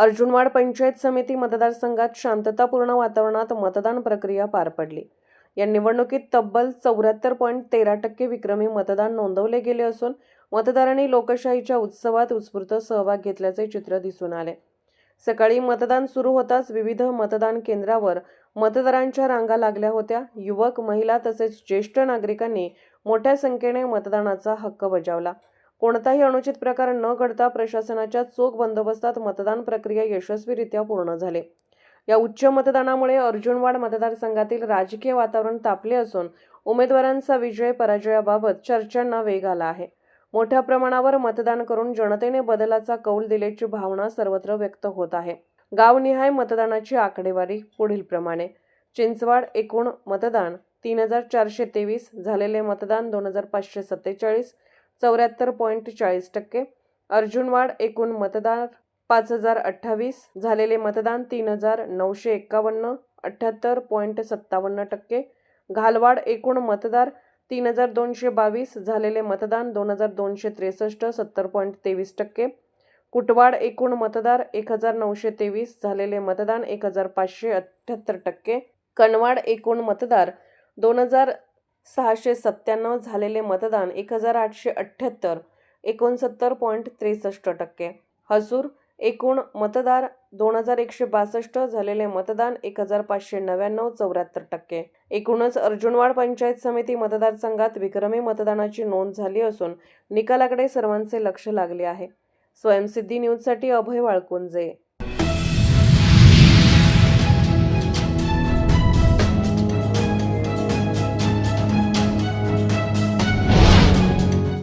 अर्जुनवाड पंचायत समिती मतदारसंघात शांततापूर्ण वातावरणात मतदान प्रक्रिया पार पडली। या निवडणुकीत तब्बल 74.13% विक्रमी मतदान नोंदवले गेले असून मतदारांनी लोकशाहीच्या उत्सवात उत्स्फूर्त सहभाग घेतल्याचे चित्र दिसून आले। सकाळी मतदान सुरू होताच विविध मतदान केंद्रावर मतदारांच्या रांगा लागल्या होत्या। युवक, महिला तसेच ज्येष्ठ नागरिकांनी मोठ्या संख्येने मतदानाचा हक्क बजावला। कोणताही अनुचित प्रकार न घडता प्रशासनाच्या चोख बंदोबस्तात मतदान प्रक्रिया यशस्वीरित्या पूर्ण झाली। या उच्च मतदानामुळे अर्जुनवाड मतदारसंघातील राजकीय वातावरण तापले असून उमेदवारांचा विजय पराजयाबाबत चर्चांना वेग आला आहे। मोठ्या प्रमाणावर मतदान करून जनतेने बदलाचा कौल दिल्याची भावना सर्वत्र व्यक्त होत आहे। गावनिहाय मतदानाची आकडेवारी पुढीलप्रमाणे: चिंचवाड एकूण मतदान 3423, झालेले मतदान 2547, 74.40%। अर्जुनवाड एकूण मतदार 5028, झालेले मतदान 3951, 78.57%। घालवाड एकूण मतदार 3222, झालेले मतदान 2263, 70.23%। कुटवाड एकूण मतदार 1923, झालेले मतदान 1578%। कनवाड एकूण मतदार 2697, झालेले मतदान 1878, 69.63%। हसूर एकूण मतदार 2162, झालेले मतदान 1599, 74%। एकूणच अर्जुनवाड पंचायत समिती मतदारसंघात विक्रमी मतदानाची नोंद झाली असून निकालाकडे सर्वांचे लक्ष लागले आहे। स्वयंसिद्धी न्यूजसाठी अभय वाळकुंजे।